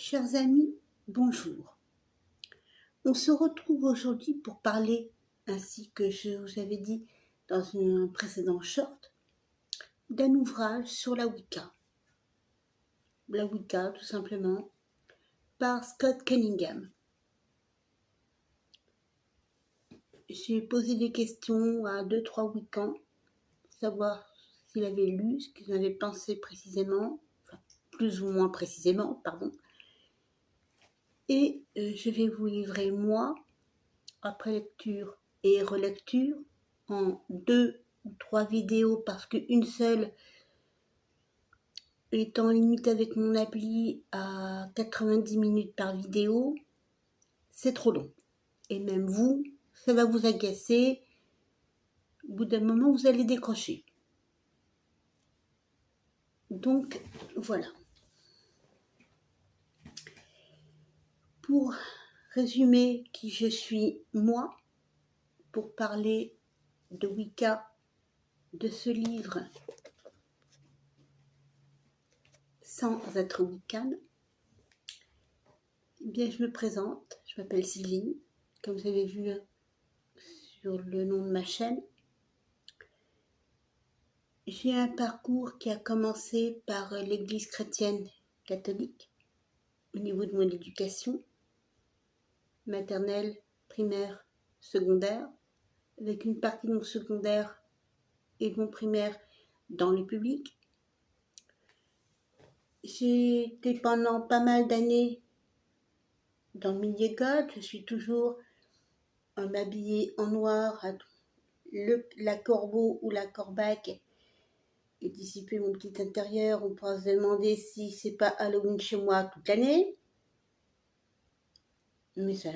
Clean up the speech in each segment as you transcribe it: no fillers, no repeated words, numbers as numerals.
Chers amis, bonjour. On se retrouve aujourd'hui pour parler, ainsi que je vous avais dit dans un précédent short, d'un ouvrage sur la Wicca. La Wicca, tout simplement, par Scott Cunningham. J'ai posé des questions à 2-3 Wiccans, pour savoir s'il avait lu, ce qu'ils avaient pensé précisément, enfin plus ou moins précisément, pardon. Et je vais vous livrer, moi, après lecture et relecture, en 2 ou 3 vidéos, parce qu'une seule étant limite avec mon appli à 90 minutes par vidéo, c'est trop long. Et même vous, ça va vous agacer. Au bout d'un moment, vous allez décrocher. Donc, voilà. Pour résumer qui je suis, moi, pour parler de Wicca, de ce livre, sans être Wiccan, eh bien, je me présente. Je m'appelle Sylvie, comme vous avez vu sur le nom de ma chaîne. J'ai un parcours qui a commencé par l'église chrétienne catholique, au niveau de mon éducation, maternelle, primaire, secondaire, avec une partie de mon secondaire et de mon primaire dans le public. J'ai été pendant pas mal d'années dans le milieu goth. Je suis toujours m'habillée en noir, la corbeau ou la corbaque et dissiper mon petit intérieur. On pourra se demander si c'est pas Halloween chez moi toute l'année. Mais ça,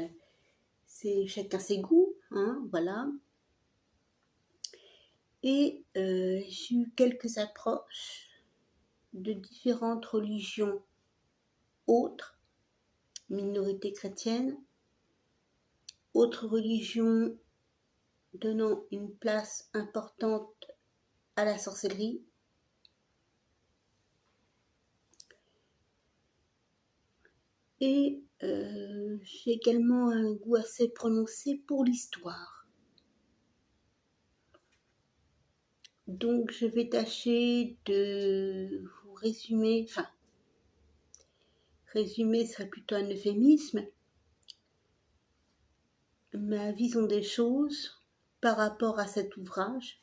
c'est chacun ses goûts, hein, voilà. Et j'ai eu quelques approches de différentes religions autres, minorités chrétiennes, autres religions donnant une place importante à la sorcellerie. Et j'ai également un goût assez prononcé pour l'histoire. Donc je vais tâcher de vous résumer, enfin, résumer serait plutôt un euphémisme, ma vision des choses par rapport à cet ouvrage,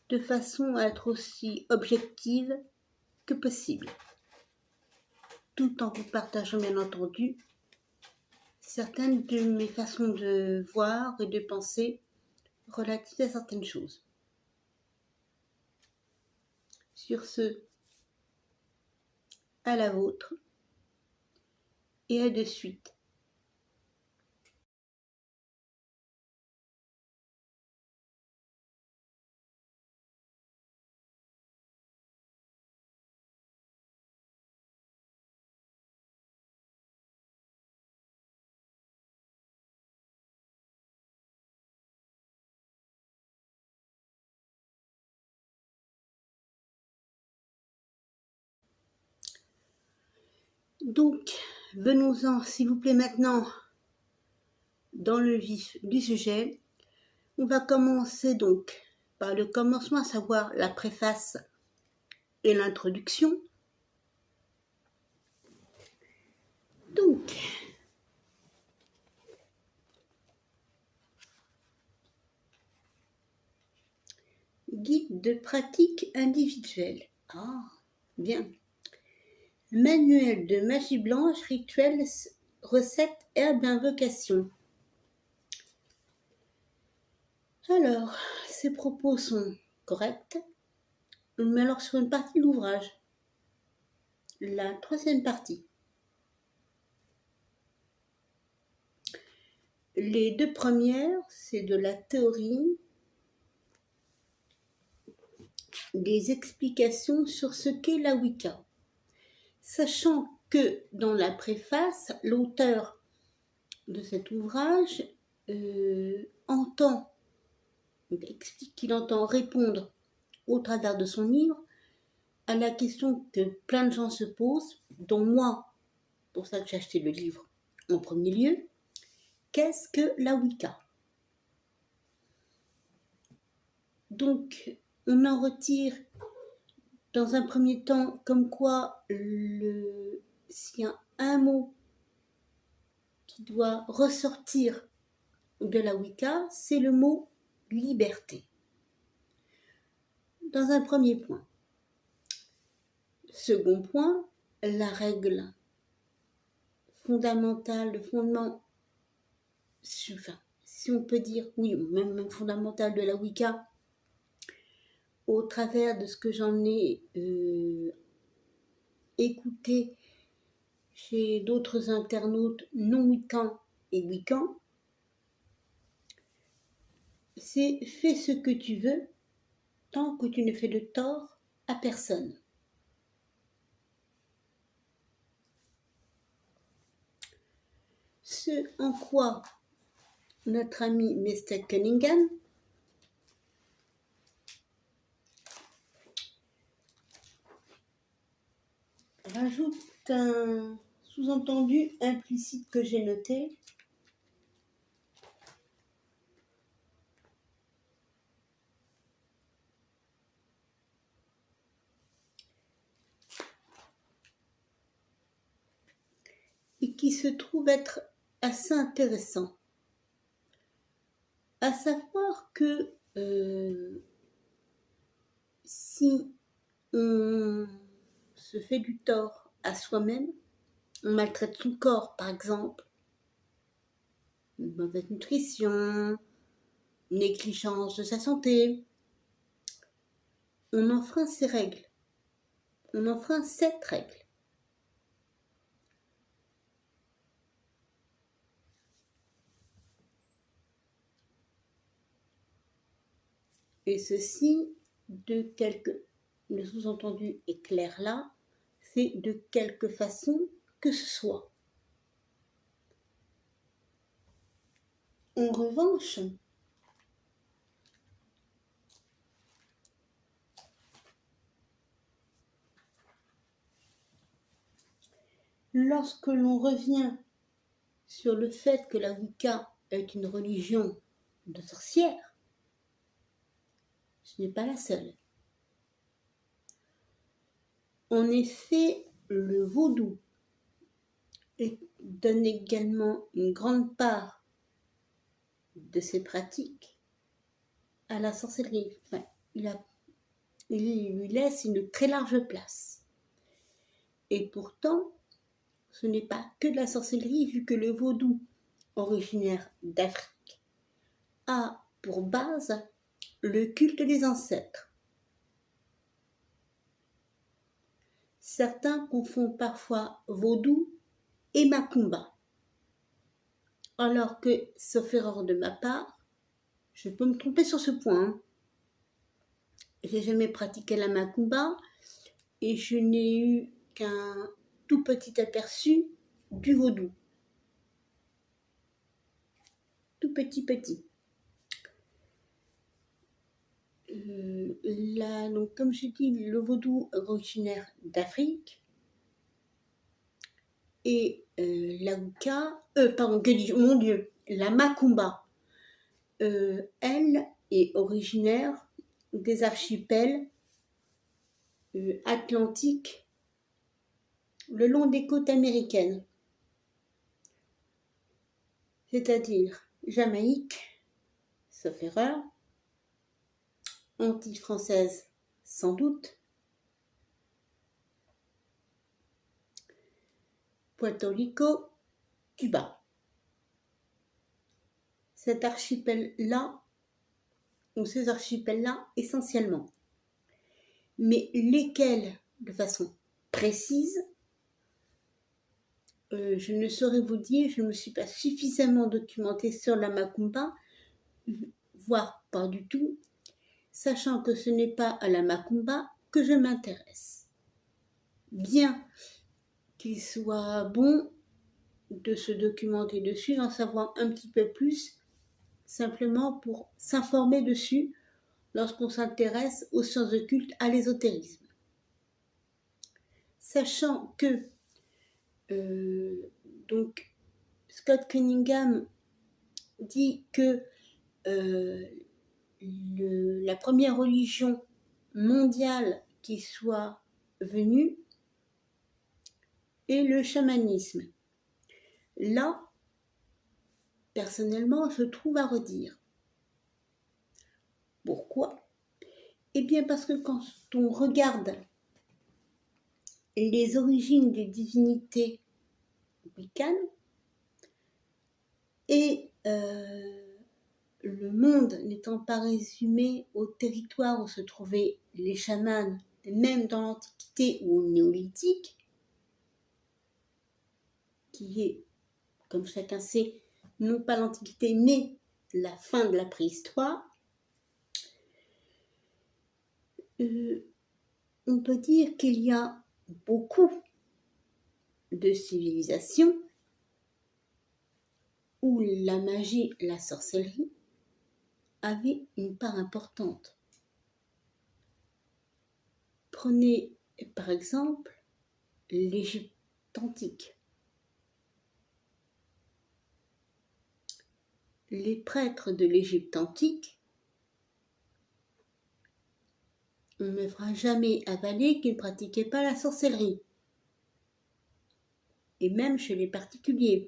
de façon à être aussi objective que possible, tout en vous partageant bien entendu certaines de mes façons de voir et de penser relatives à certaines choses. Sur ce, à la vôtre et à de suite. Donc, venons-en, s'il vous plaît, maintenant dans le vif du sujet. On va commencer donc par le commencement, à savoir la préface et l'introduction. Donc, guide de pratique individuelle. Ah, bien. Manuel de magie blanche, rituels, recettes, herbes, invocations. Alors, ces propos sont corrects, mais alors sur une partie de l'ouvrage, la troisième partie. Les 2 premières, c'est de la théorie, des explications sur ce qu'est la Wicca. Sachant que dans la préface, l'auteur de cet ouvrage explique qu'il entend répondre au travers de son livre à la question que plein de gens se posent, dont moi pour ça que j'ai acheté le livre en premier lieu. Qu'est-ce que la Wicca? Donc, on en retire dans un premier temps comme quoi s'il y a un mot qui doit ressortir de la Wicca, c'est le mot liberté. Dans un premier point. Second point, la règle fondamentale, le fondement, enfin, si on peut dire, oui, même fondamental de la Wicca, au travers de ce que j'en ai écouté chez d'autres internautes non-wiccans et wiccans, c'est fais ce que tu veux tant que tu ne fais de tort à personne. Ce en quoi notre ami Mr. Cunningham rajoute un sous-entendu implicite que j'ai noté. Et qui se trouve être assez intéressant. À savoir que si on se fait du tort à soi-même, on maltraite son corps par exemple, une mauvaise nutrition, négligence de sa santé, on enfreint ces règles, on enfreint cette règle. Et ceci, le sous-entendu est clair là, c'est de quelque façon que ce soit. En revanche, lorsque l'on revient sur le fait que la Wicca est une religion de sorcières, ce n'est pas la seule. En effet, le vaudou donne également une grande part de ses pratiques à la sorcellerie. Enfin, il lui laisse une très large place. Et pourtant, ce n'est pas que de la sorcellerie, vu que le vaudou, originaire d'Afrique, a pour base le culte des ancêtres. Certains confondent parfois vaudou et macumba. Alors que, sauf erreur de ma part, je peux me tromper sur ce point. J'ai jamais pratiqué la macumba et je n'ai eu qu'un tout petit aperçu du vaudou. Tout petit. Donc, comme je dis, le vaudou originaire d'Afrique et la Wicca, mon Dieu, la macumba, elle est originaire des archipels atlantiques le long des côtes américaines, c'est-à-dire Jamaïque, sauf erreur, Antilles françaises sans doute, Puerto Rico, Cuba. Cet archipel-là, ou ces archipels-là essentiellement. Mais lesquels, de façon précise, je ne saurais vous dire, je ne me suis pas suffisamment documentée sur la macumba, voire pas du tout, sachant que ce n'est pas à la macumba que je m'intéresse. Bien qu'il soit bon de se documenter dessus, d'en savoir un petit peu plus, simplement pour s'informer dessus lorsqu'on s'intéresse aux sciences occultes, à l'ésotérisme. Sachant que Scott Cunningham dit que la première religion mondiale qui soit venue est le chamanisme. Là, personnellement, je trouve à redire. Pourquoi? Eh bien parce que quand on regarde les origines des divinités wiccanes et le monde n'étant pas résumé au territoire où se trouvaient les chamans, même dans l'Antiquité ou au Néolithique, qui est, comme chacun sait, non pas l'Antiquité, mais la fin de la préhistoire, on peut dire qu'il y a beaucoup de civilisations où la magie, la sorcellerie avaient une part importante. Prenez par exemple l'Égypte antique. Les prêtres de l'Égypte antique, on ne me fera jamais avaler qu'ils ne pratiquaient pas la sorcellerie, et même chez les particuliers.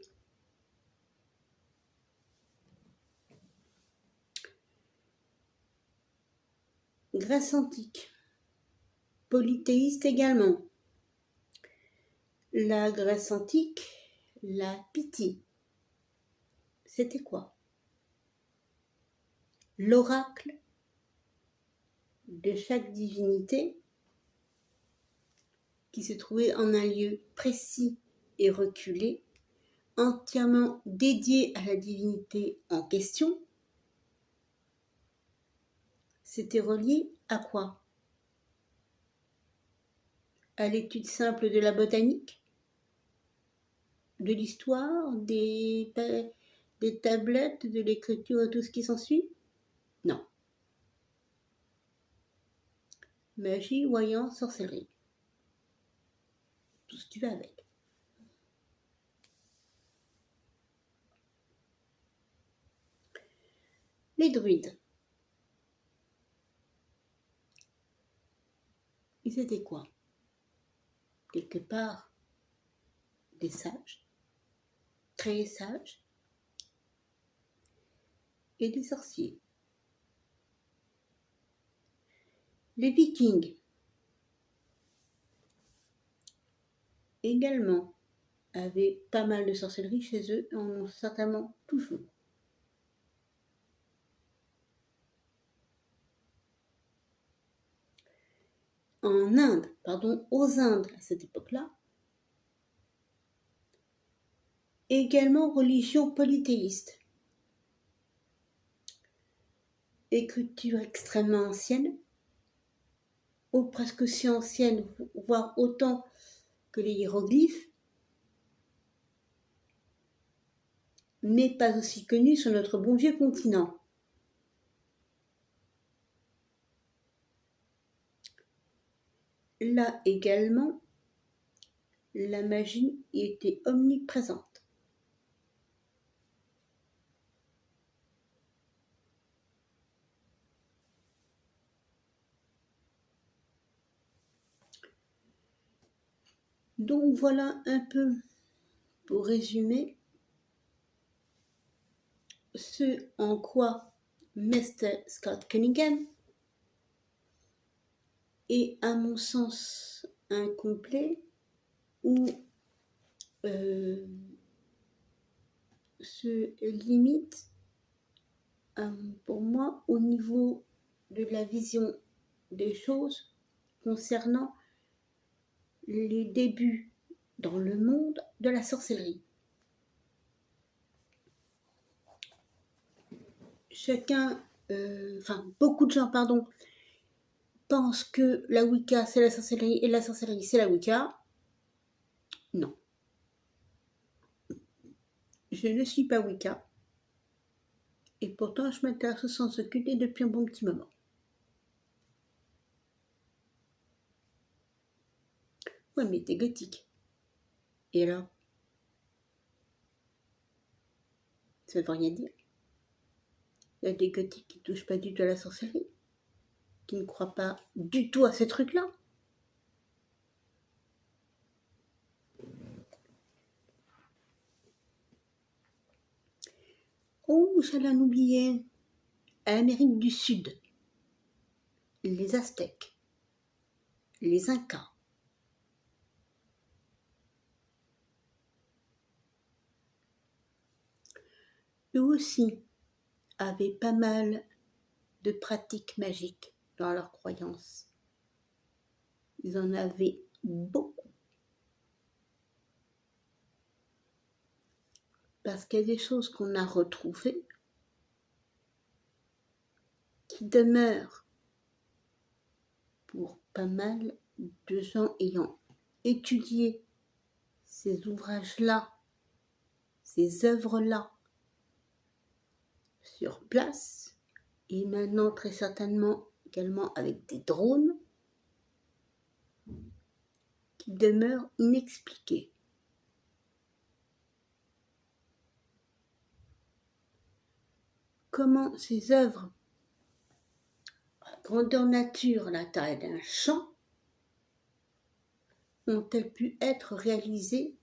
Grèce antique, polythéiste également. La Grèce antique, la Pythie, c'était quoi? L'oracle de chaque divinité qui se trouvait en un lieu précis et reculé, entièrement dédié à la divinité en question. C'était relié à quoi? À l'étude simple de la botanique, de l'histoire, des tablettes, de l'écriture et tout ce qui s'ensuit? Non. Magie, voyance, sorcellerie. Tout ce qui va avec. Les druides. Ils étaient quoi? Quelque part, des sages, très sages, et des sorciers. Les vikings, également, avaient pas mal de sorcellerie chez eux, et en ont certainement toujours. Aux Indes, à cette époque-là, également religion polythéiste. Écriture extrêmement ancienne, ou presque aussi ancienne, voire autant que les hiéroglyphes, mais pas aussi connue sur notre bon vieux continent. Là également, la magie était omniprésente. Donc voilà un peu, pour résumer, ce en quoi Mr. Scott Cunningham est, à mon sens, incomplet ou se limite, pour moi, au niveau de la vision des choses concernant les débuts dans le monde de la sorcellerie. Beaucoup de gens, pensent que la Wicca c'est la sorcellerie et la sorcellerie c'est la Wicca. Non. Je ne suis pas Wicca. Et pourtant, je m'intéresse au sens occulte depuis un bon petit moment. Ouais, mais t'es gothique. Et alors? Ça ne veut rien dire. Il y a des gothiques qui ne touchent pas du tout à la sorcellerie, qui ne croient pas du tout à ces trucs-là. Oh, j'allais en oublier. Amérique du Sud, les Aztèques, les Incas. Eux aussi avaient pas mal de pratiques magiques dans leurs croyances. Ils en avaient beaucoup. Parce qu'il y a des choses qu'on a retrouvées qui demeurent pour pas mal de gens ayant étudié ces ouvrages-là, ces œuvres-là sur place, et maintenant très certainement également avec des drones qui demeurent inexpliqués. Comment ces œuvres, à grandeur nature, la taille d'un champ, ont-elles pu être réalisées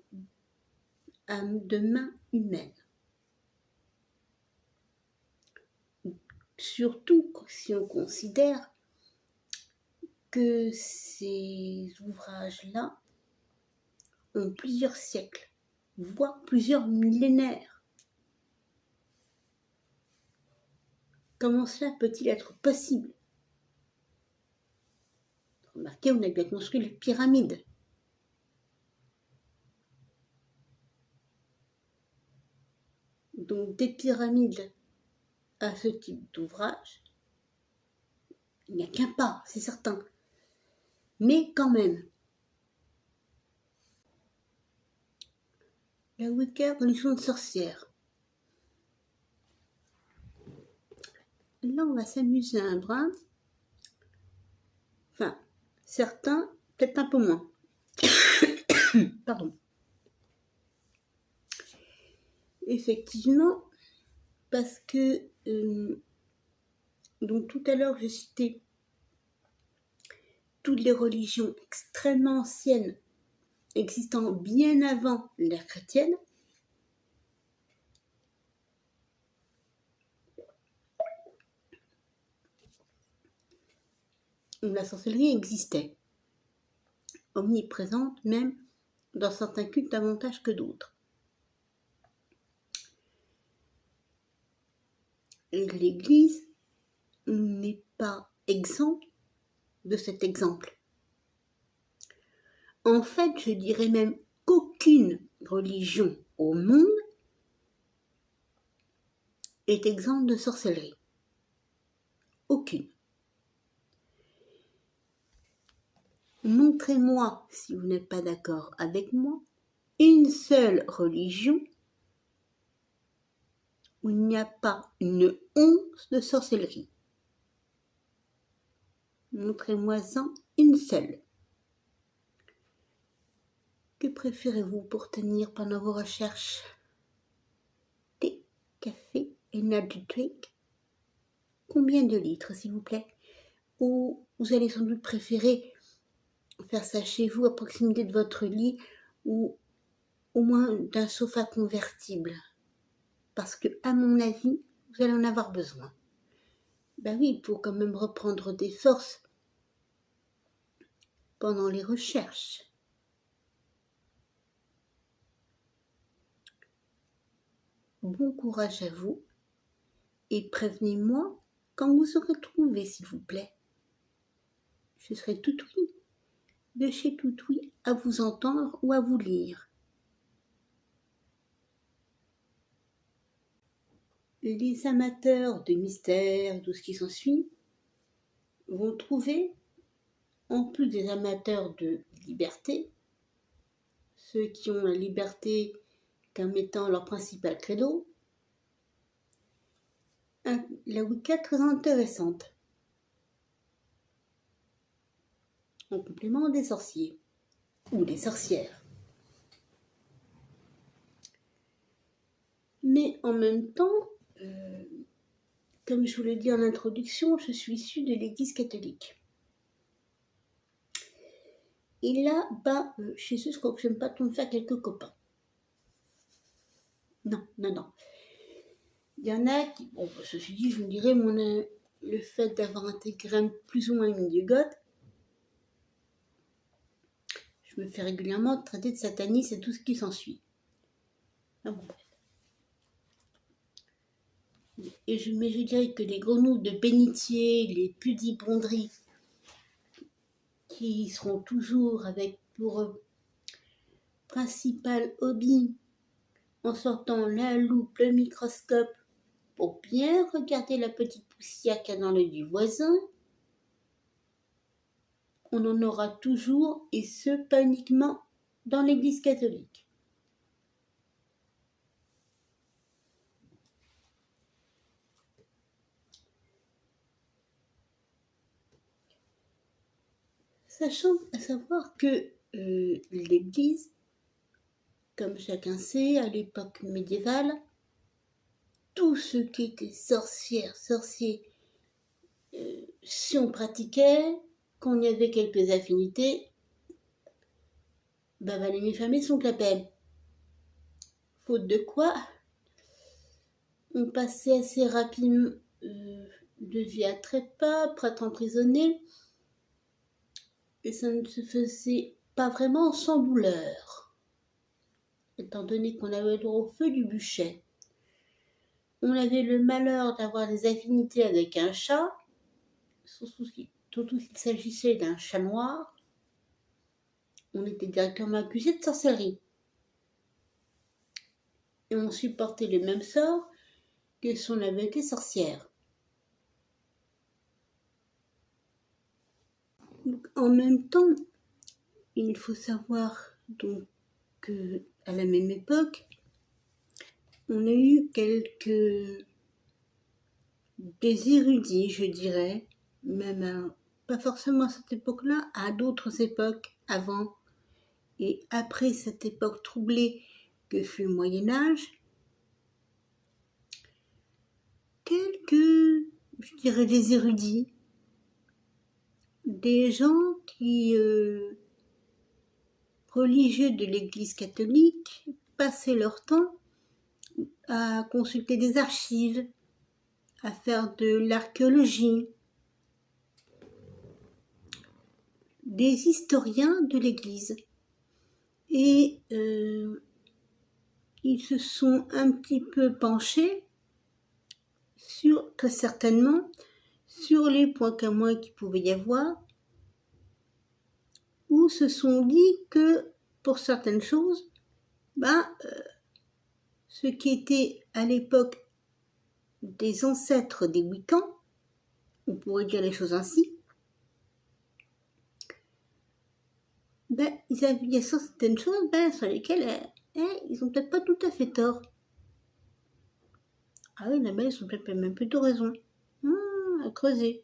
de mains humaines? Surtout si on considère que ces ouvrages-là ont plusieurs siècles, voire plusieurs millénaires. Comment cela peut-il être possible? Remarquez, on a bien construit les pyramides. Donc des pyramides à ce type d'ouvrage, il n'y a qu'un pas, c'est certain. Mais quand même, la Wicca, religion de sorcière. Là, on va s'amuser un brin. Enfin, certains, peut-être un peu moins. Pardon. Effectivement, parce que, donc tout à l'heure, j'ai cité toutes les religions extrêmement anciennes, existant bien avant l'ère chrétienne. Où la sorcellerie existait, omniprésente même dans certains cultes davantage que d'autres. L'Église n'est pas exempte de cet exemple. En fait, je dirais même qu'aucune religion au monde est exempte de sorcellerie. Aucune. Montrez-moi, si vous n'êtes pas d'accord avec moi, une seule religion où il n'y a pas une once de sorcellerie. Montrez-moi-en une seule. Que préférez-vous pour tenir pendant vos recherches? Thé, café, energy drink? Combien de litres, s'il vous plaît? Ou vous allez sans doute préférer faire ça chez vous, à proximité de votre lit, ou au moins d'un sofa convertible. Parce que, à mon avis, vous allez en avoir besoin. Ben oui, pour quand même reprendre des forces pendant les recherches. Bon courage à vous et prévenez-moi quand vous aurez trouvé, s'il vous plaît. Je serai tout oui, de chez tout oui, à vous entendre ou à vous lire. Les amateurs de mystère et tout ce qui s'ensuit vont trouver, en plus des amateurs de liberté, ceux qui ont la liberté comme étant leur principal credo, la Wicca très intéressante, en complément des sorciers ou des sorcières. Mais Mais en même temps, comme je vous l'ai dit en introduction, je suis issue de l'Église catholique. Et là, chez eux, je crois que j'aime pas trop me faire quelques copains. Non. Il y en a qui, bon, ceci dit, je vous dirais, le fait d'avoir intégré plus ou moins le milieu goth, je me fais régulièrement traiter de sataniste et tout ce qui s'ensuit. Ah bon, bref. Mais je dirais que les grenouilles de bénitier, les pudibonderies, qui seront toujours avec pour principal hobby, en sortant la loupe, le microscope, pour bien regarder la petite poussière qu'il y a dans l'œil du voisin, on en aura toujours, et ce, pas uniquement dans l'Église catholique. Sachant à savoir que l'Église, comme chacun sait, à l'époque médiévale, tout ce qui était sorcière, sorcier, si on pratiquait, qu'on y avait quelques affinités, valait mieux fermer son clapet. Faute de quoi, on passait assez rapidement de vie à trépas, prêtre emprisonné, et ça ne se faisait pas vraiment sans douleur, étant donné qu'on avait le droit au feu du bûcher. On avait le malheur d'avoir des affinités avec un chat, surtout s'il s'agissait d'un chat noir, on était directement accusé de sorcellerie. Et on supportait le même sort que si on avait été sorcière. Donc, en même temps, il faut savoir donc qu'à la même époque, on a eu des érudits, je dirais, même pas forcément à cette époque-là, à d'autres époques avant et après cette époque troublée que fut le Moyen-Âge, je dirais des érudits, des gens qui, religieux de l'Église catholique, passaient leur temps à consulter des archives, à faire de l'archéologie, des historiens de l'Église. Et ils se sont un petit peu penchés très certainement, sur les points communs qu'il pouvait y avoir, ou se sont dit que pour certaines choses, ce qui était à l'époque des ancêtres des Wiccans, on pourrait dire les choses ainsi, il y a certaines choses sur lesquelles ils ont peut-être pas tout à fait tort. Ah oui, ils ont peut-être même plutôt raison. À creuser.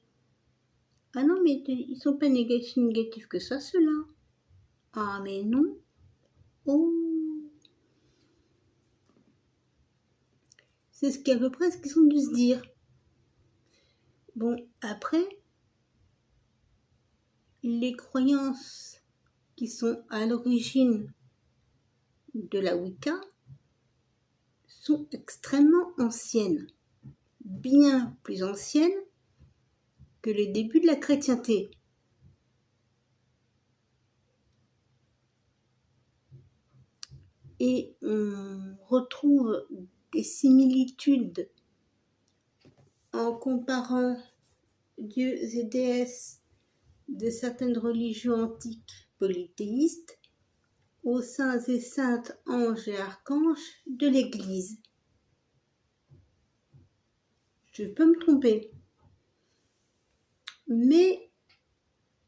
Ah non, mais ils sont pas négatifs que ça, ceux-là. Ah mais non. Oh. C'est à peu près ce qu'ils ont dû se dire. Bon, après, les croyances qui sont à l'origine de la Wicca sont extrêmement anciennes, bien plus anciennes que les débuts de la chrétienté. Et on retrouve des similitudes en comparant dieux et déesses de certaines religions antiques polythéistes aux saints et saintes anges et archanges de l'Église. Je peux me tromper, mais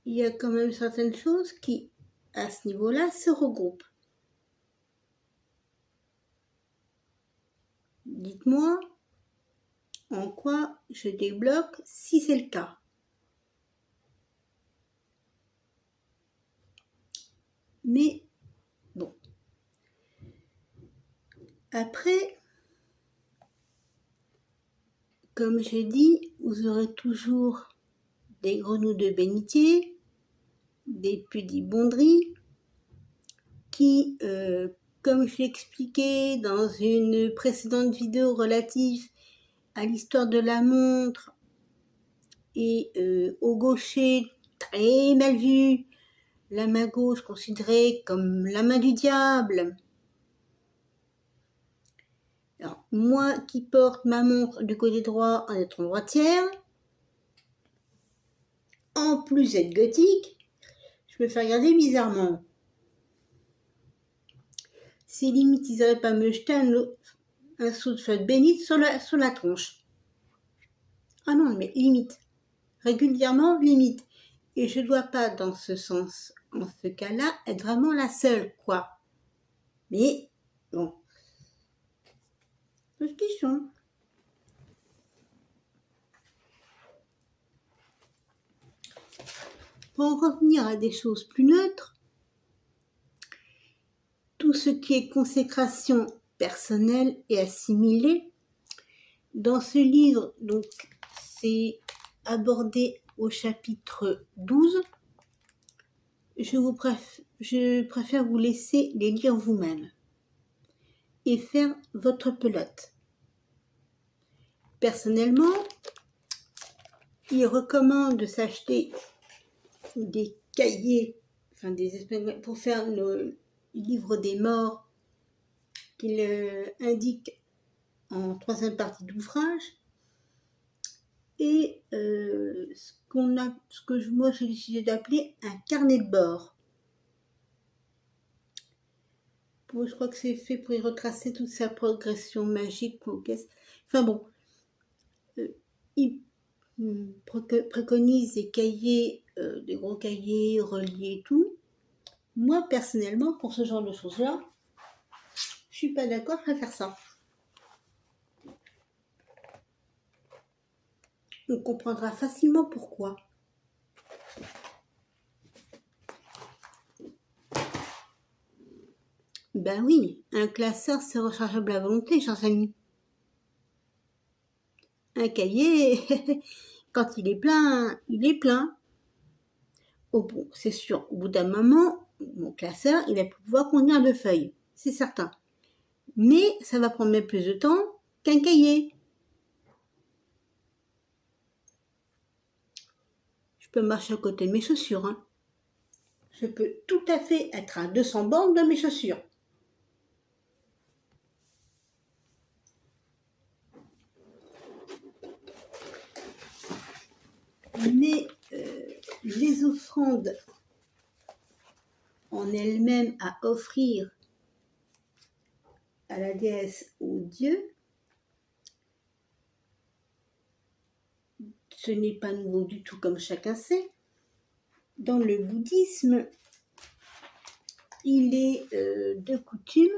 il y a quand même certaines choses qui, à ce niveau-là, se regroupent. Dites-moi en quoi je débloque si c'est le cas. Mais bon. Après, Comme j'ai dit, vous aurez toujours des grenouilles de bénitier, des pudibonderies, qui, comme je l'ai expliqué dans une précédente vidéo relative à l'histoire de la montre et au gaucher, très mal vu, la main gauche considérée comme la main du diable. Alors, moi qui porte ma montre du côté droit en étant droitière, en plus d'être gothique, je me fais regarder bizarrement. C'est limite, ils n'auraient pas me jeter un seau de flotte bénite sur la tronche. Ah non, mais limite. Régulièrement, limite. Et je dois pas, dans ce sens, en ce cas-là, être vraiment la seule, quoi. Mais, bon. Pose question. Pour en revenir à des choses plus neutres, tout ce qui est consécration personnelle et assimilée, dans ce livre, donc, c'est abordé au chapitre 12. Je préfère vous laisser les lire vous-même et faire votre pelote. Personnellement, il recommande de s'acheter des cahiers, enfin pour faire le livre des morts qu'il indique en troisième partie d'ouvrage, et ce que moi j'ai décidé d'appeler un carnet de bord. Je crois que c'est fait pour y retracer toute sa progression magique. Enfin bon, il préconise des cahiers, des gros cahiers reliés et tout. Moi, personnellement, pour ce genre de choses-là, je suis pas d'accord, je préfère ça. On comprendra facilement pourquoi. Ben oui, un classeur, c'est rechargeable à volonté, chers amis. Un cahier, quand il est plein, il est plein. Oh bon, c'est sûr, au bout d'un moment, mon classeur, il va pouvoir contenir de feuilles, c'est certain. Mais ça va prendre même plus de temps qu'un cahier. Je peux marcher à côté de mes chaussures. Hein. Je peux tout à fait être à 200 bornes de mes chaussures. Mais les offrandes en elles-mêmes à offrir à la déesse ou au dieu, ce n'est pas nouveau du tout comme chacun sait. Dans le bouddhisme, il est de coutume,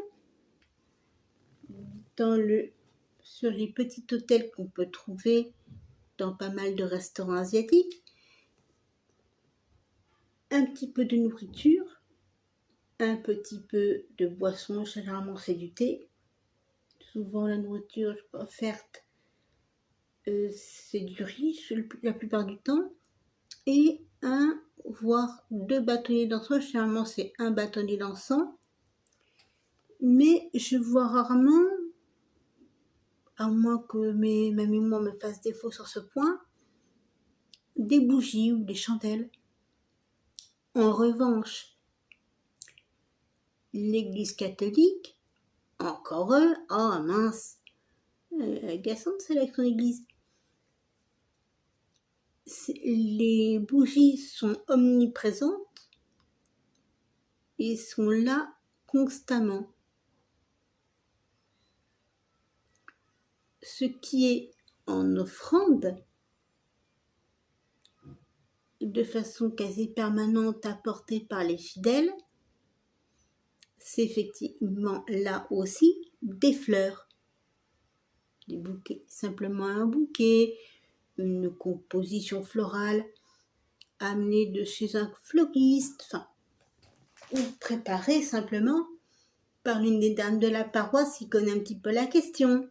sur les petits hôtels qu'on peut trouver dans pas mal de restaurants asiatiques, un petit peu de nourriture, un petit peu de boisson, généralement c'est du thé. Souvent la nourriture offerte, c'est du riz la plupart du temps, et un voire 2 bâtonnets d'encens, généralement c'est un bâtonnet d'encens, mais je vois rarement, à moins que ma mémoire me fasse défaut sur ce point, des bougies ou des chandelles. En revanche, l'Église catholique, encore eux, oh mince, agaçante celle avec son église. Les bougies sont omniprésentes et sont là constamment. Ce qui est en offrande, de façon quasi permanente apportée par les fidèles, c'est effectivement là aussi des fleurs, des bouquets, simplement un bouquet, une composition florale amenée de chez un fleuriste, enfin, ou préparée simplement par l'une des dames de la paroisse qui connaît un petit peu la question.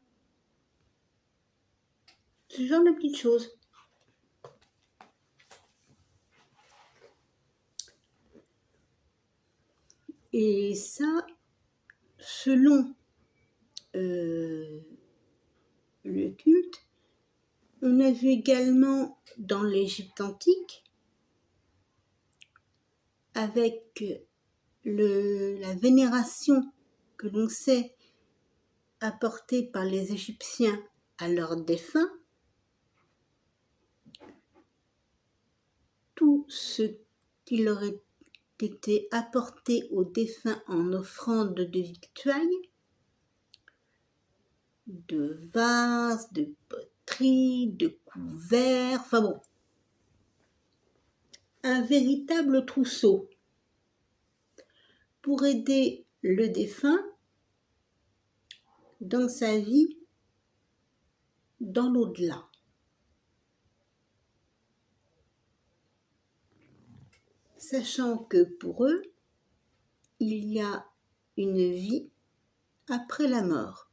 Ce genre de petites choses. Et ça, selon le culte, on a vu également dans l'Égypte antique, avec la vénération que l'on sait apportée par les Égyptiens à leurs défunts, tout ce qui leur était apporté aux défunts en offrande de victuailles, de vases, de poteries, de couverts, enfin bon, un véritable trousseau pour aider le défunt dans sa vie dans l'au-delà. Sachant que pour eux, il y a une vie après la mort.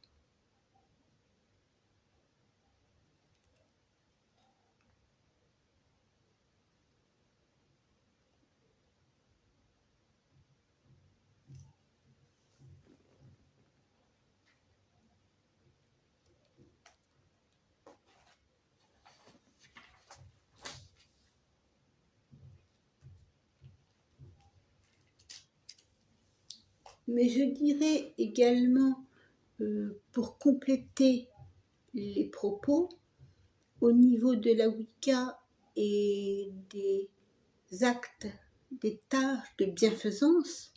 Mais je dirais également, pour compléter les propos, au niveau de la Wicca et des actes, des tâches de bienfaisance,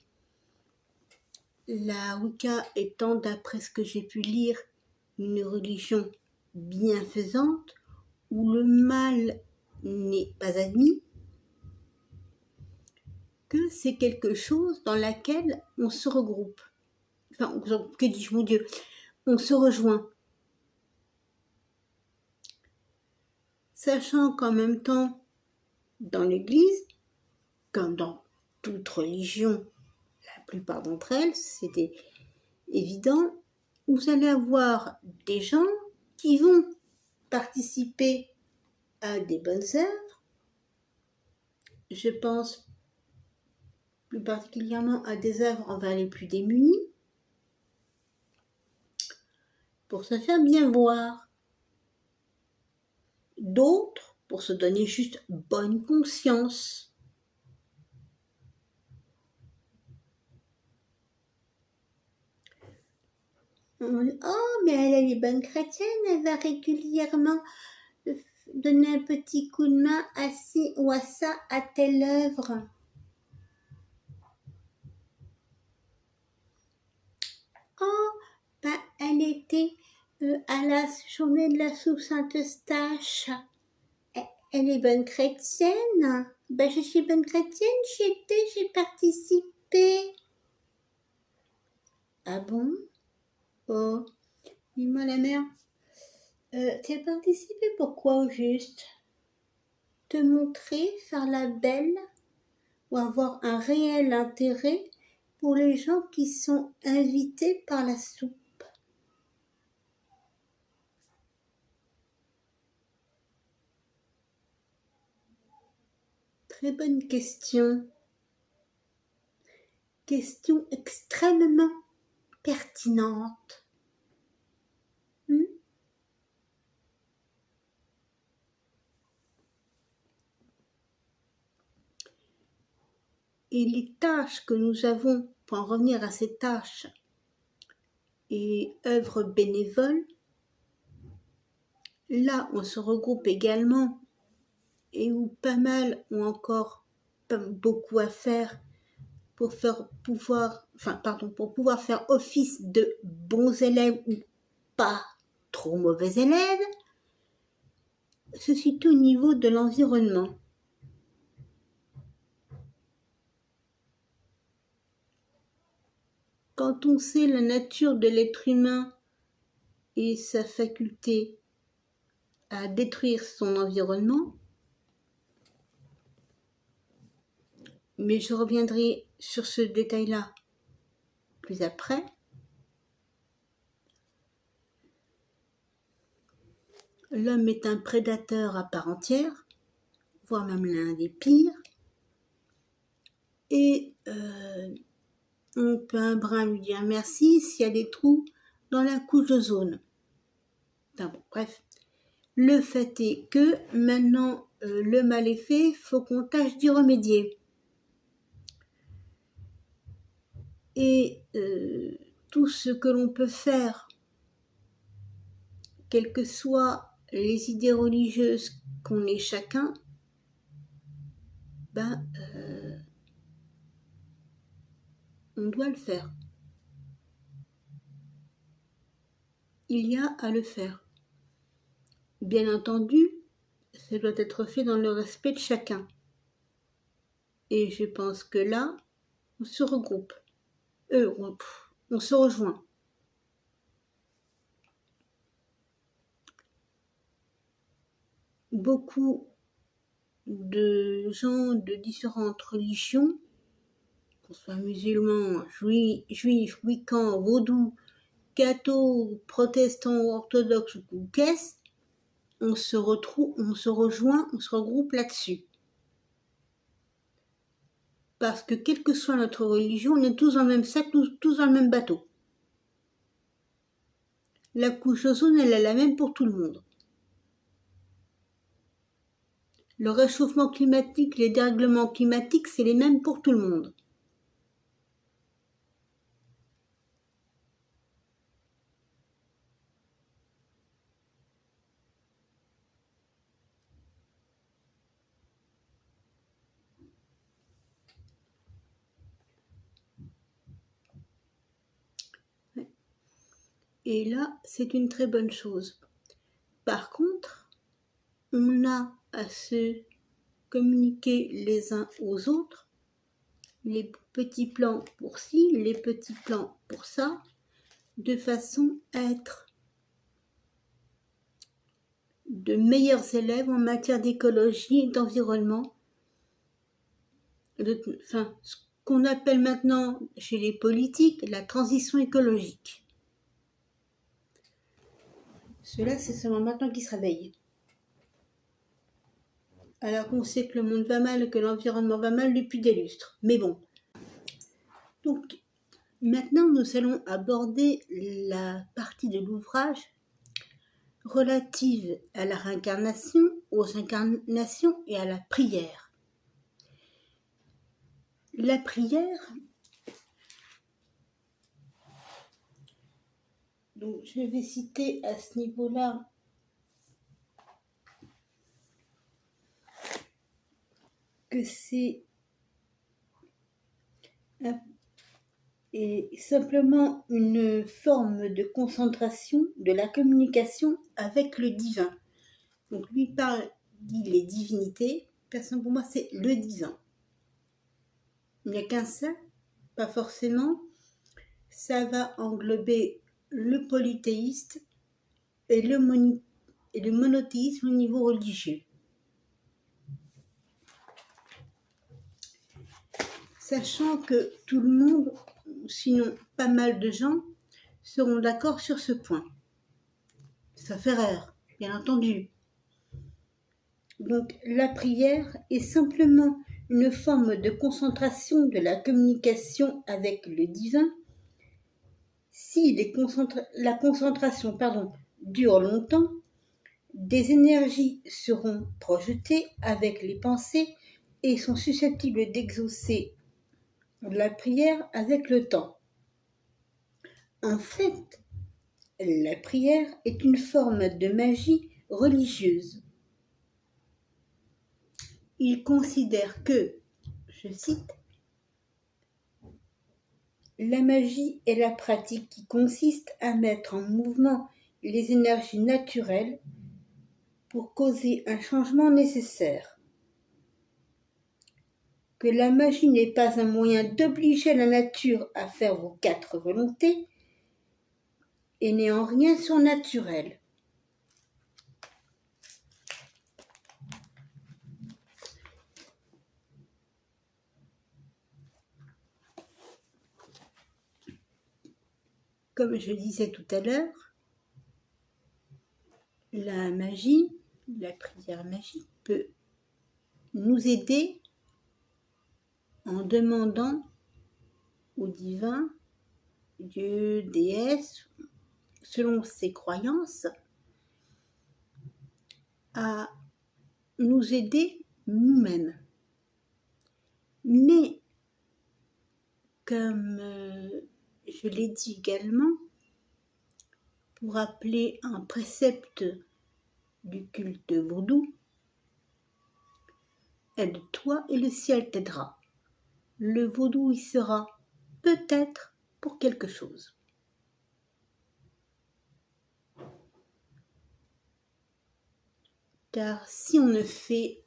la Wicca étant, d'après ce que j'ai pu lire, une religion bienfaisante, où le mal n'est pas admis, que c'est quelque chose dans laquelle on se regroupe. Enfin, que dis-je, mon Dieu, on se rejoint. Sachant qu'en même temps, dans l'Église, comme dans toute religion, la plupart d'entre elles, c'était évident, vous allez avoir des gens qui vont participer à des bonnes œuvres. Je pense plus particulièrement à des œuvres envers les plus démunis, pour se faire bien voir. D'autres pour se donner juste bonne conscience. Oh, mais elle est bonne chrétienne, elle va régulièrement donner un petit coup de main à ci ou à ça, à telle œuvre. Oh, ben, elle était à la journée de la Sous-Saint-Eustache. Elle est bonne chrétienne. Ben, je suis bonne chrétienne, j'ai participé. Ah bon? Oh, dis-moi la mère. Tu as participé pourquoi au juste? Te montrer, faire la belle ou avoir un réel intérêt pour les gens qui sont invités par la soupe? Très bonne question. Question extrêmement pertinente. Et les tâches que nous avons, pour en revenir à ces tâches et œuvres bénévoles, là on se regroupe également et où pas mal ont encore beaucoup à faire pour pouvoir faire office de bons élèves ou pas trop mauvais élèves, se situe au niveau de l'environnement. Quand on sait la nature de l'être humain et sa faculté à détruire son environnement, mais je reviendrai sur ce détail-là plus après. L'homme est un prédateur à part entière, voire même l'un des pires. Et on peut un brin lui dire merci s'il y a des trous dans la couche d'ozone. Enfin bon, bref. Le fait est que maintenant le mal est fait, faut qu'on tâche d'y remédier. Et tout ce que l'on peut faire, quelles que soient les idées religieuses qu'on ait chacun, on doit le faire. Il y a à le faire. Bien entendu, ça doit être fait dans le respect de chacun. Et je pense que là, on se regroupe. On se rejoint. Beaucoup de gens de différentes religions, qu'on soit musulmans, juifs, wiccans, vaudous, cathos, protestants, orthodoxes ou qu'est-ce, on se rejoint, on se regroupe là-dessus. Parce que quelle que soit notre religion, on est tous dans le même sac, tous dans le même bateau. La couche d'ozone, elle est la même pour tout le monde. Le réchauffement climatique, les dérèglements climatiques, c'est les mêmes pour tout le monde. Et là, c'est une très bonne chose. Par contre, on a à se communiquer les uns aux autres les petits plans pour ci, les petits plans pour ça, de façon à être de meilleurs élèves en matière d'écologie et d'environnement. Ce qu'on appelle maintenant chez les politiques la transition écologique. Cela, c'est seulement maintenant qu'ils se réveillent. Alors qu'on sait que le monde va mal, que l'environnement va mal depuis des lustres. Mais bon. Donc, maintenant, nous allons aborder la partie de l'ouvrage relative à la réincarnation, aux incarnations et à la prière. La prière, donc je vais citer à ce niveau-là que c'est simplement une forme de concentration de la communication avec le divin. Donc lui dit les divinités, personne pour moi c'est le divin. Il n'y a qu'un seul, pas forcément. Ça va englober le polythéiste et le monothéisme au niveau religieux. Sachant que tout le monde, sinon pas mal de gens, seront d'accord sur ce point. Ça fait rare, bien entendu. Donc la prière est simplement une forme de concentration de la communication avec le divin. Si la concentration dure longtemps, des énergies seront projetées avec les pensées et sont susceptibles d'exaucer la prière avec le temps. En fait, la prière est une forme de magie religieuse. Il considère que, je cite, la magie est la pratique qui consiste à mettre en mouvement les énergies naturelles pour causer un changement nécessaire. Que la magie n'est pas un moyen d'obliger la nature à faire vos 4 volontés et n'est en rien surnaturel. Comme je disais tout à l'heure, La magie, la prière magique peut nous aider en demandant au divin, Dieu, déesse, selon ses croyances, à nous aider nous-mêmes. Mais, comme je l'ai dit également, pour rappeler un précepte du culte vaudou, aide-toi et le ciel t'aidera. Le vaudou y sera peut-être pour quelque chose. Car si on ne fait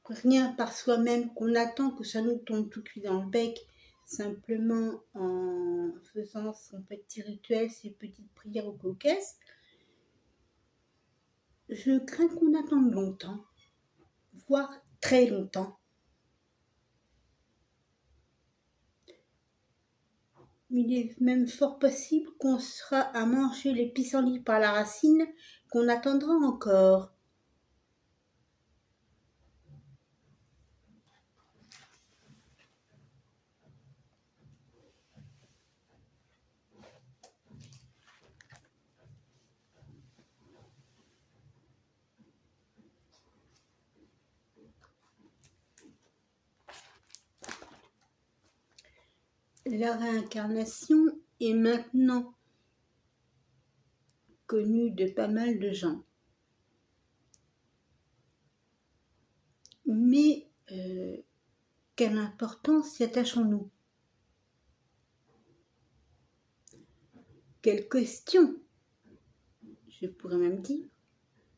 rien par soi-même, qu'on attend que ça nous tombe tout cuit dans le bec, simplement en faisant son petit rituel, ses petites prières aux coquesses, je crains qu'on attende longtemps, voire très longtemps. Il est même fort possible qu'on sera à manger les pissenlits par la racine, qu'on attendra encore. La réincarnation est maintenant connue de pas mal de gens. Mais quelle importance y attachons-nous? Quelles questions, je pourrais même dire,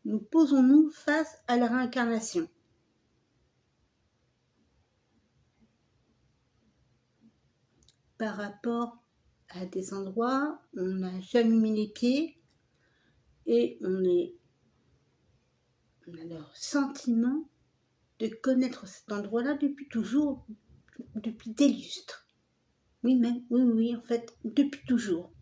nous posons-nous face à la réincarnation? Par rapport à des endroits où on n'a jamais mis les pieds et on a le sentiment de connaître cet endroit-là depuis toujours, depuis des lustres. Oui, en fait, depuis toujours.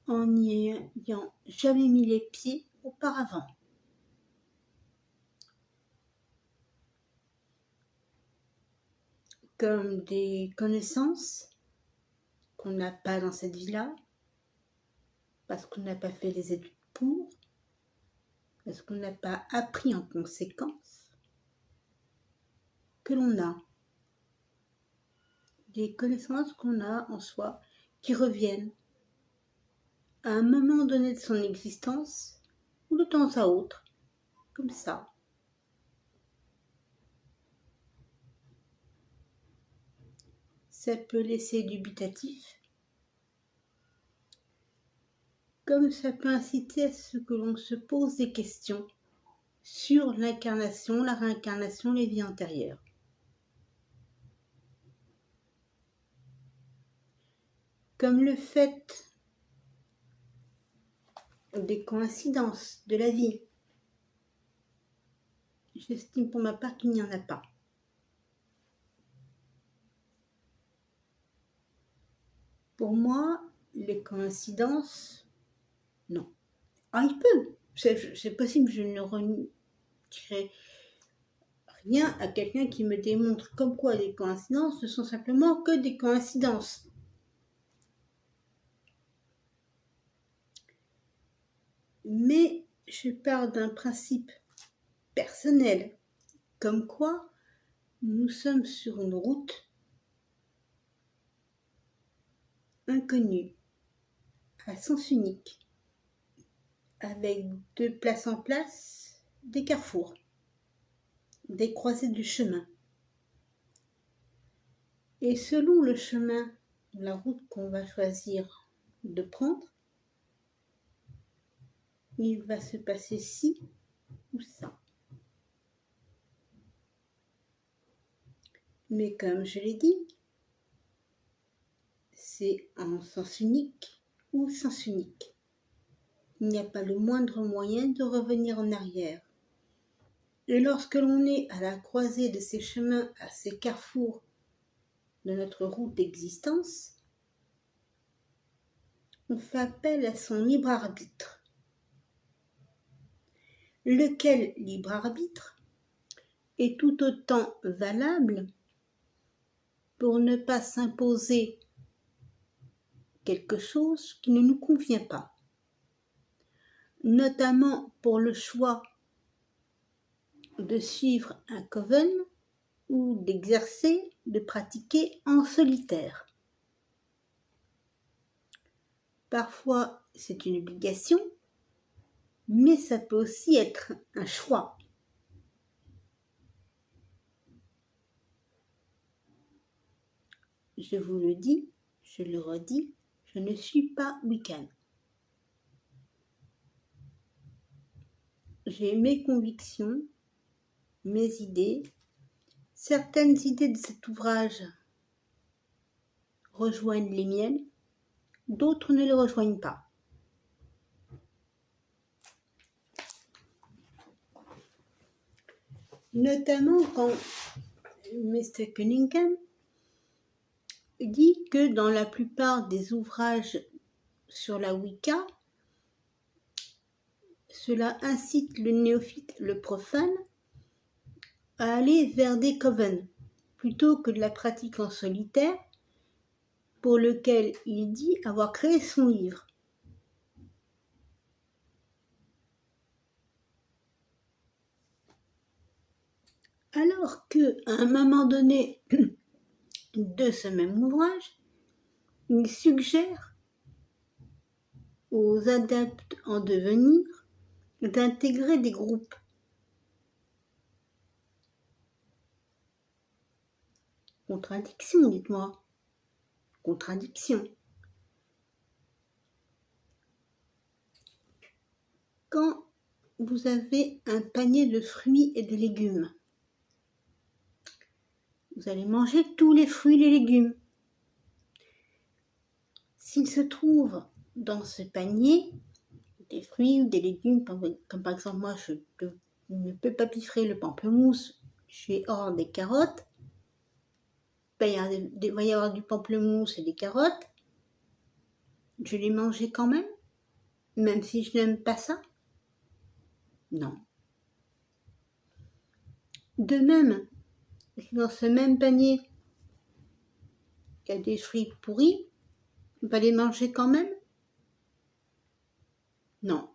En n'y ayant jamais mis les pieds auparavant. Comme des connaissances qu'on n'a pas dans cette vie-là, parce qu'on n'a pas fait les études pour, parce qu'on n'a pas appris en conséquence, que l'on a. Des connaissances qu'on a en soi qui reviennent à un moment donné de son existence ou de temps à autre, comme ça. Ça peut laisser dubitatif, comme ça peut inciter à ce que l'on se pose des questions sur l'incarnation, la réincarnation, les vies antérieures. Comme le fait des coïncidences de la vie. J'estime pour ma part qu'il n'y en a pas. Pour moi, les coïncidences, non. Ah, il peut. C'est possible, je ne retirerai rien à quelqu'un qui me démontre comme quoi les coïncidences ne sont simplement que des coïncidences. Mais je pars d'un principe personnel, comme quoi nous sommes sur une route inconnue, à sens unique, avec de place en place des carrefours, des croisées du chemin. Et selon le chemin, la route qu'on va choisir de prendre, il va se passer ci ou ça. Mais comme je l'ai dit, c'est en sens unique ou sens unique. Il n'y a pas le moindre moyen de revenir en arrière. Et lorsque l'on est à la croisée de ces chemins, à ces carrefours de notre route d'existence, on fait appel à son libre arbitre. lequel libre arbitre est tout autant valable pour ne pas s'imposer quelque chose qui ne nous convient pas, notamment pour le choix de suivre un coven ou d'exercer, de pratiquer en solitaire. Parfois, c'est une obligation, mais ça peut aussi être un choix. Je vous le dis, je le redis, je ne suis pas Wiccan. J'ai mes convictions, mes idées. Certaines idées de cet ouvrage rejoignent les miennes, d'autres ne les rejoignent pas. Notamment quand Mr. Cunningham dit que dans la plupart des ouvrages sur la Wicca, cela incite le néophyte, le profane, à aller vers des covens plutôt que de la pratique en solitaire, pour lequel il dit avoir créé son livre. Alors que, à un moment donné de ce même ouvrage, il suggère aux adeptes en devenir d'intégrer des groupes. Contradiction, dites-moi. Contradiction. Quand vous avez un panier de fruits et de légumes, vous allez manger tous les fruits et les légumes. S'il se trouve dans ce panier des fruits ou des légumes, comme par exemple moi je ne peux pas piffrer le pamplemousse, j'ai hors des carottes, il va y avoir du pamplemousse et des carottes, je les mangeais quand même si je n'aime pas ça? Non. De même, dans ce même panier, il y a des fruits pourris, on va les manger quand même? Non.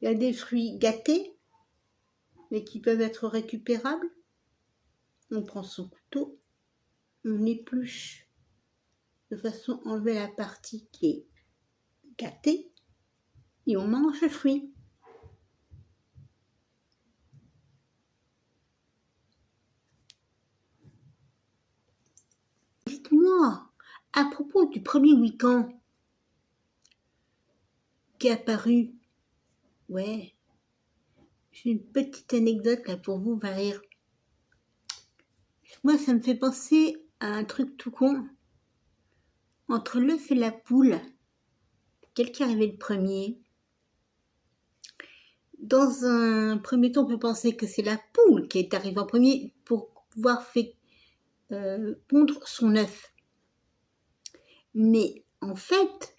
Il y a des fruits gâtés, mais qui peuvent être récupérables. On prend son couteau, on épluche de façon à enlever la partie qui est gâtée et on mange le fruit. Dites-moi, à propos du premier Wiccan qui est apparu, ouais, j'ai une petite anecdote là pour vous, va rire. Moi, ça me fait penser à un truc tout con. Entre l'œuf et la poule, quel qui est arrivé le premier? Dans un premier temps, on peut penser que c'est la poule qui est arrivée en premier pour pouvoir pondre son œuf. Mais en fait,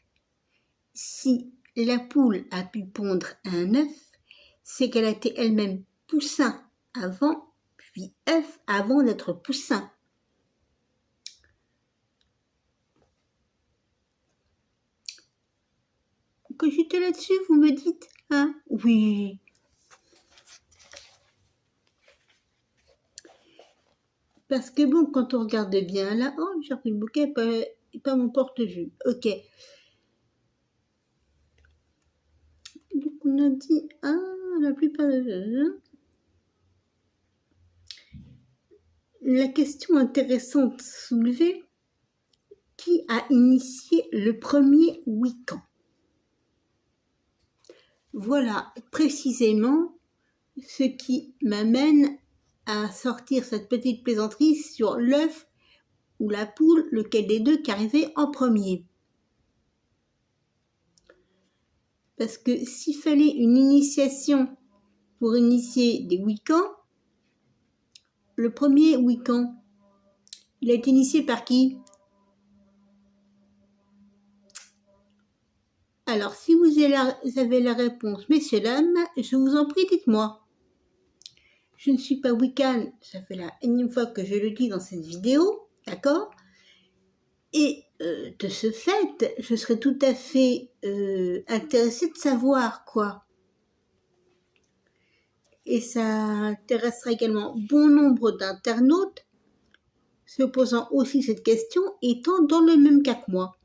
si la poule a pu pondre un œuf, c'est qu'elle a été elle-même poussin avant, puis œuf avant d'être poussin. Que j'étais là-dessus, vous me dites, hein? Oui. Parce que bon, quand on regarde bien là, oh, j'ai repris le bouquet, pas mon porte-vue. Ok. Donc on a dit, la plupart de... La question intéressante soulevée, qui a initié le premier Wiccan? Voilà précisément ce qui m'amène à sortir cette petite plaisanterie sur l'œuf ou la poule, lequel des deux qui arrivait en premier. Parce que s'il fallait une initiation pour initier des Wiccans, le premier Wiccan, il a été initié par qui? Alors, si vous avez la réponse, messieurs, dames, je vous en prie, dites-moi. Je ne suis pas Wiccan, ça fait la énième fois que je le dis dans cette vidéo, d'accord? Et de ce fait, je serais tout à fait intéressée de savoir quoi. Et ça intéressera également bon nombre d'internautes se posant aussi cette question, étant dans le même cas que moi,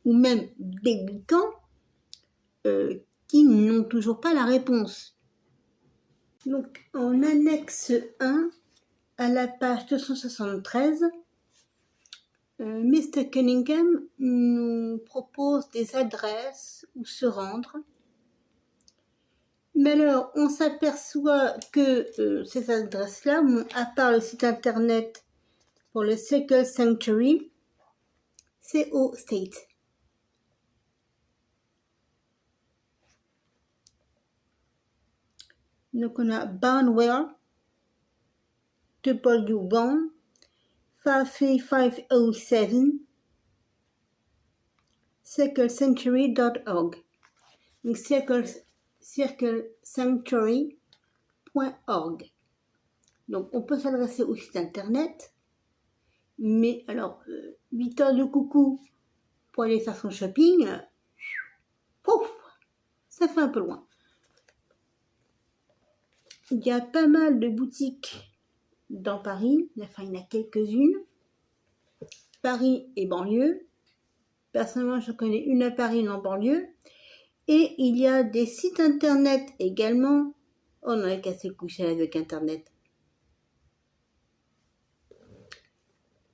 ou même débutants qui n'ont toujours pas la réponse. Donc, en annexe 1, à la page 273, Mr. Cunningham nous propose des adresses où se rendre. Mais alors, on s'aperçoit que ces adresses-là, à part le site internet pour le Circle Sanctuary, c'est au State. Donc, on a Barnwell, W1, 53507, circlesanctuary.org. Donc, circlesanctuary.org. Donc, on peut s'adresser au site internet, mais alors, 8 heures de coucou pour aller faire son shopping, pouf, ça fait un peu loin. Il y a pas mal de boutiques dans Paris, enfin, il y en a quelques-unes. Paris et banlieue. Personnellement, je connais une à Paris, une en banlieue. Et il y a des sites internet également. Oh, on a cassé le coucher avec internet.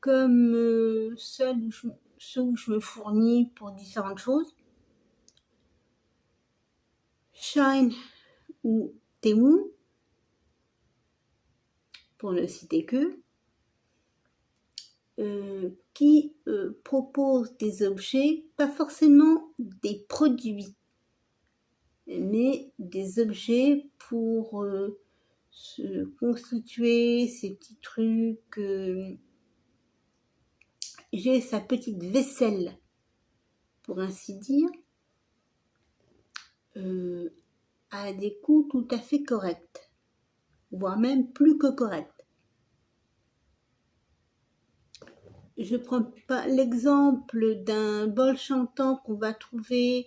Comme ceux où je me fournis pour différentes choses. Shine ou Temu, pour ne citer que, qui proposent des objets, pas forcément des produits, mais des objets pour se constituer ces petits trucs. J'ai sa petite vaisselle, pour ainsi dire, à des coûts tout à fait corrects, voire même plus que corrects. Je prends pas l'exemple d'un bol chantant qu'on va trouver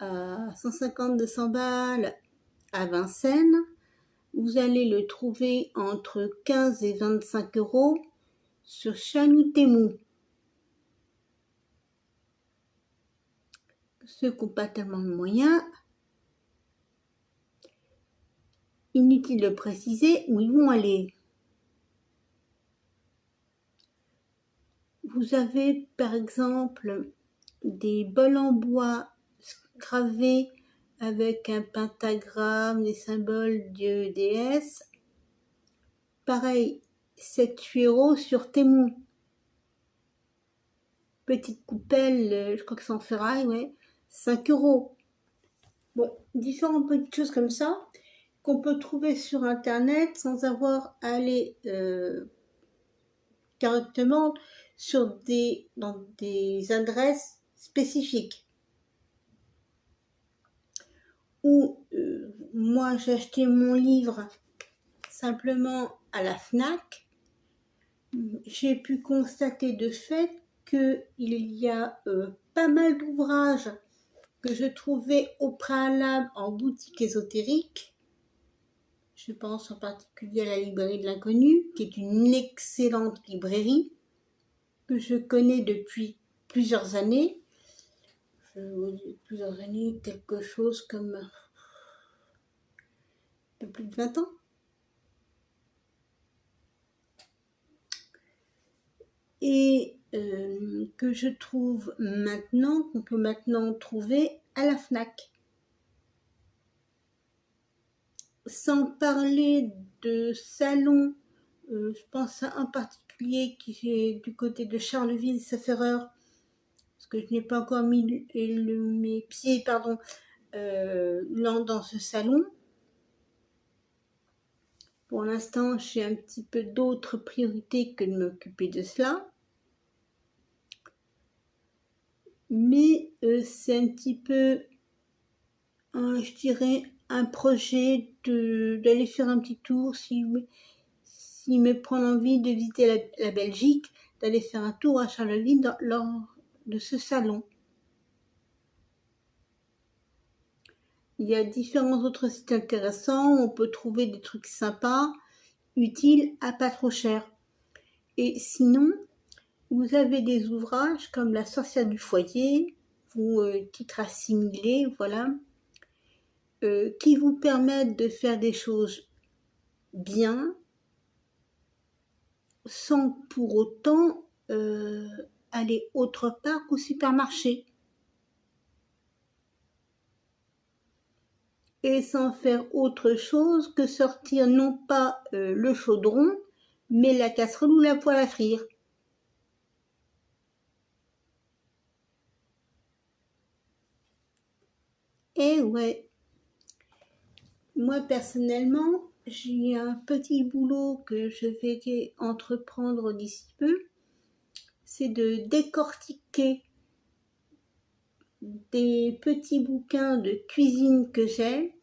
à 150-200 balles à Vincennes. Vous allez le trouver entre 15 et 25 € sur Shine ou Temu. Ceux qui n'ont pas tellement de moyens, inutile de préciser où ils vont aller. Vous avez par exemple des bols en bois gravés avec un pentagramme, des symboles de déesse. Pareil, 7-8 € sur Temu. Petite coupelle, je crois que c'est en ferraille, ouais, 5 €. Bon, différentes petites choses comme ça qu'on peut trouver sur internet sans avoir à aller directement dans des adresses spécifiques. Ou moi j'ai acheté mon livre simplement à la FNAC, j'ai pu constater de fait qu'il y a pas mal d'ouvrages que je trouvais au préalable en boutique ésotérique. Je pense en particulier à la librairie de l'inconnu, qui est une excellente librairie que je connais depuis plusieurs années. Quelque chose comme un peu plus de 20 ans. Et que je trouve maintenant, qu'on peut maintenant trouver à la FNAC. Sans parler de salons, je pense à un particulier qui est du côté de Charleville, sauf erreur, parce que je n'ai pas encore mis mes pieds dans ce salon. Pour l'instant, j'ai un petit peu d'autres priorités que de m'occuper de cela. mais c'est un petit peu, je dirais, un projet d'aller faire un petit tour, s'il me prend l'envie de visiter la Belgique, d'aller faire un tour à Charleville lors de ce salon. Il y a différents autres sites intéressants, on peut trouver des trucs sympas, utiles, à pas trop cher. Et sinon, vous avez des ouvrages comme La sorcière du foyer, ou titre assimilé, voilà, qui vous permettent de faire des choses bien, sans pour autant aller autre part qu'au supermarché. Et sans faire autre chose que sortir non pas le chaudron, mais la casserole ou la poêle à frire. Et ouais, moi personnellement, j'ai un petit boulot que je vais entreprendre d'ici peu, c'est de décortiquer des petits bouquins de cuisine que j'ai,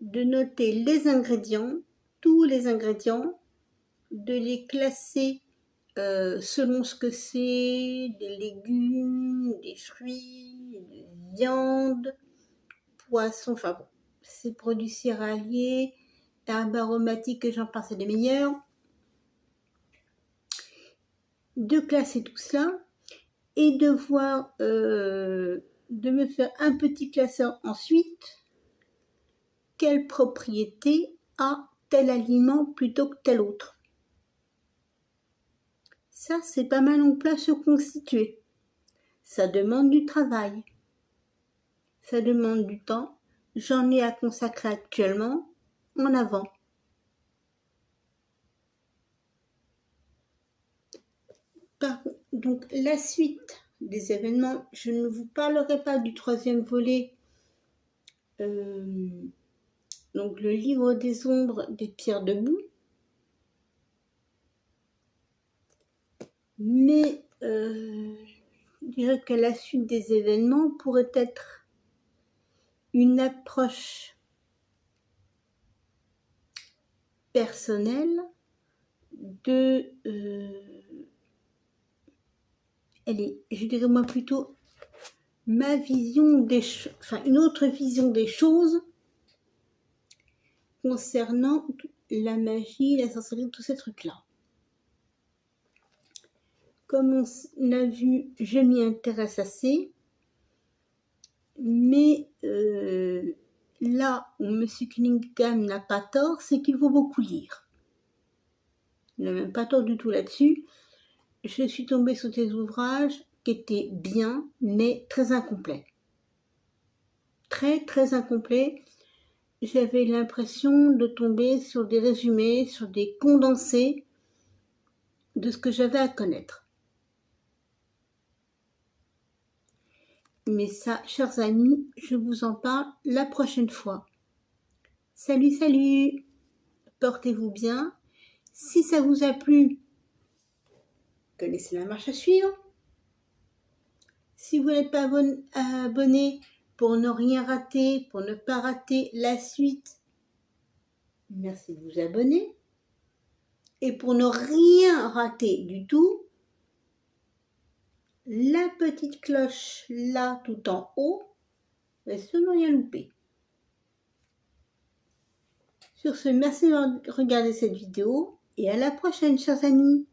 de noter les ingrédients, tous les ingrédients, de les classer selon ce que c'est, des légumes, des fruits, des viandes, poissons, enfin bon, ces produits céréaliers, herbes aromatiques que j'en passe, c'est des meilleurs. De classer tout cela et de voir, de me faire un petit classeur ensuite, quelle propriété a tel aliment plutôt que tel autre. Ça, c'est pas mal en plat se constituer. Ça demande du travail. Ça demande du temps. J'en ai à consacrer actuellement en avant. Donc la suite des événements, je ne vous parlerai pas du troisième volet, donc le livre des ombres des pierres debout, mais je dirais que la suite des événements pourrait être une approche personnelle de, je dirais moi plutôt ma vision des choses, enfin une autre vision des choses concernant la magie, la sorcellerie, tous ces trucs-là. Comme on a vu, je m'y intéresse assez, mais là où M. Cunningham n'a pas tort, c'est qu'il faut beaucoup lire. Il n'a même pas tort du tout là-dessus. Je suis tombée sur des ouvrages qui étaient bien, mais très incomplets. Très, très incomplets. J'avais l'impression de tomber sur des résumés, sur des condensés de ce que j'avais à connaître. Mais ça, chers amis, je vous en parle la prochaine fois. Salut, salut! Portez-vous bien. Si ça vous a plu, connaissez la marche à suivre. Si vous n'êtes pas abonné pour ne rien rater, pour ne pas rater la suite, merci de vous abonner. Et pour ne rien rater du tout, la petite cloche là tout en haut, reste ne rien louper. Sur ce, merci de regarder cette vidéo et à la prochaine, chers amis.